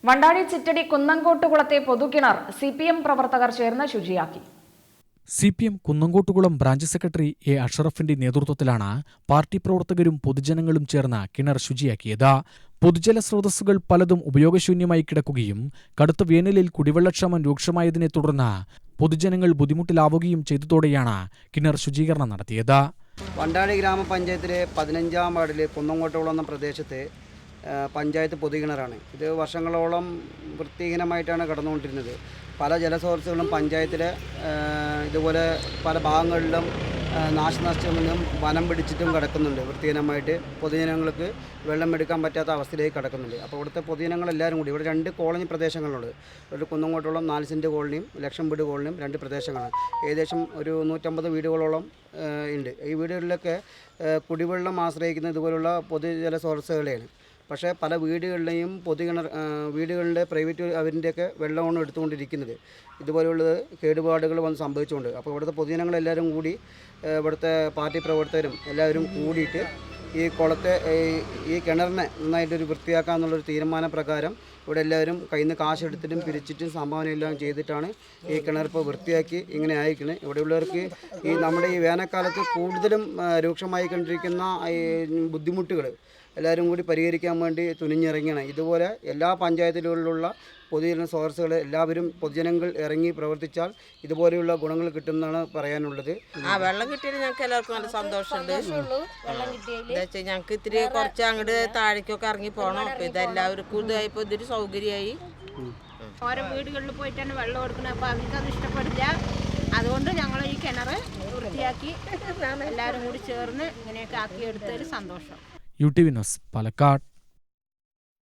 Vandazhy Chittadi കുന്നങ്കോട്ടുകുളത്തെ പൊതുകിണർ CPM പ്രവർത്തകർ ചേർന്ന് ശുചിയാക്കി. CPM Kunnankottukulam branch secretary A. അഷറഫിന്റെ നേതൃത്വത്തിലാണ് പാർട്ടി പ്രവർത്തകരും പൊതുജനങ്ങളും ചേർന്ന് കിണർ ശുചിയാക്കിയത്. പൊതുജല സ്രോതസ്സുകൾ പലതും ഉപയോഗശൂന്യമായി കിടക്കുകയും കടുത്ത വേനലിൽ കുടിവെള്ളക്ഷാമം രൂക്ഷമായതിനെ തുടർന്ന് പൊതുജനങ്ങൾ ബുദ്ധിമുട്ടിലാവുകയും ചെയ്തതോടെയാണ് കിണർ ശുചീകരണം നടത്തിയത്. വണ്ടാഴി ഗ്രാമപഞ്ചായത്തിലെ 15-ാം വാർഡിലെ കുന്നങ്കോട്ടുകുളം എന്ന പ്രദേശത്തെ പഞ്ചായത്ത് പൊതുകിണറാണ്. ഇത് വർഷങ്ങളോളം വൃത്തിഹീനമായിട്ടാണ് കടന്നുകൊണ്ടിരുന്നത്. പല ജലസ്രോതസ്സുകളും പഞ്ചായത്തിലെ ഇതുപോലെ പല ഭാഗങ്ങളിലും നാശനഷ്ടങ്ങളിലും വനം പിടിച്ചിട്ടും കിടക്കുന്നുണ്ട്. വൃത്തിഹീനമായിട്ട് പൊതുജനങ്ങൾക്ക് വെള്ളം എടുക്കാൻ പറ്റാത്ത അവസ്ഥയിലേക്ക് കിടക്കുന്നുണ്ട്. അപ്പോൾ ഇവിടുത്തെ പൊതുജനങ്ങളെല്ലാവരും കൂടി ഇവിടെ 2 കോളനി പ്രദേശങ്ങളുണ്ട്. ഒരു കുന്നങ്കോട്ടുകുളം 4 സെൻറ്റ് കോളനിയും ലക്ഷം വീട് കോളനിയും 2 പ്രദേശങ്ങളാണ്. ഏകദേശം ഒരു 150 വീടുകളോളം ഉണ്ട്. ഈ വീടുകളിലൊക്കെ കുടിവെള്ളം ആശ്രയിക്കുന്ന ഇതുപോലുള്ള പൊതുജല സ്രോതസ്സുകളെയാണ്. പക്ഷേ പല വീടുകളിലെയും വീടുകളിലെ പ്രൈവറ്റ് അവരിൻ്റെയൊക്കെ വെള്ളമാണ് എടുത്തുകൊണ്ടിരിക്കുന്നത്. ഇതുപോലെയുള്ളത് കേടുപാടുകൾ വന്ന് സംഭവിച്ചുകൊണ്ട് അപ്പോൾ ഇവിടുത്തെ പൊതുജനങ്ങളെല്ലാവരും കൂടി ഇവിടുത്തെ പാർട്ടി പ്രവർത്തകരും എല്ലാവരും കൂടിയിട്ട് ഈ കുളത്തെ ഈ കിണറിനെ നന്നായിട്ടൊരു വൃത്തിയാക്കാമെന്നുള്ളൊരു തീരുമാനപ്രകാരം ഇവിടെ എല്ലാവരും കയ്യിൽ നിന്ന് കാശെടുത്തിട്ടും പിരിച്ചിട്ടും സംഭാവനയെല്ലാം ചെയ്തിട്ടാണ് ഈ കിണർ ഇപ്പോൾ വൃത്തിയാക്കി ഇങ്ങനെ ആയിരിക്കുന്നത്. ഇവിടെയുള്ളവർക്ക് ഈ നമ്മുടെ ഈ വേനൽക്കാലത്ത് കൂടുതലും രൂക്ഷമായി കണ്ടിരിക്കുന്ന ഈ ബുദ്ധിമുട്ടുകൾ എല്ലാവരും കൂടി പരിഹരിക്കാൻ വേണ്ടി തുനിഞ്ഞിറങ്ങിയാണ്. ഇതുപോലെ എല്ലാ പഞ്ചായത്തുകളിലുള്ള പൊതുജന സ്രോതസ്സുകൾ എല്ലാവരും പൊതുജനങ്ങൾ ഇറങ്ങി പ്രവർത്തിച്ചാൽ ഇതുപോലെയുള്ള ഗുണങ്ങൾ കിട്ടുമെന്നാണ് പറയാനുള്ളത്. വെള്ളം കിട്ടിയാൽ ഞങ്ങൾക്ക് എല്ലാവർക്കും നല്ല സന്തോഷമുണ്ട്. ഞങ്ങൾക്ക് ഇത്തിരി കുറച്ച് അങ്ങോട്ട് താഴേക്കൊക്കെ ഇറങ്ങി പോകണം. അപ്പോൾ ഇതെല്ലാവർക്കും ഇതായപ്പോൾ ഇതൊരു സൗകര്യമായി. ഓരോ വീടുകളിൽ പോയിട്ടാണ് വെള്ളം കൊടുക്കുന്നത്. അപ്പോൾ അവർക്കത് ഇഷ്ടപ്പെടില്ല. അതുകൊണ്ട് ഞങ്ങൾ ഈ കിണർ വൃത്തിയാക്കി എല്ലാവരും കൂടി ചേർന്ന് ഇങ്ങനെയൊക്കെ ആക്കിയെടുത്തതിൽ സന്തോഷം. UTV news Palakkad.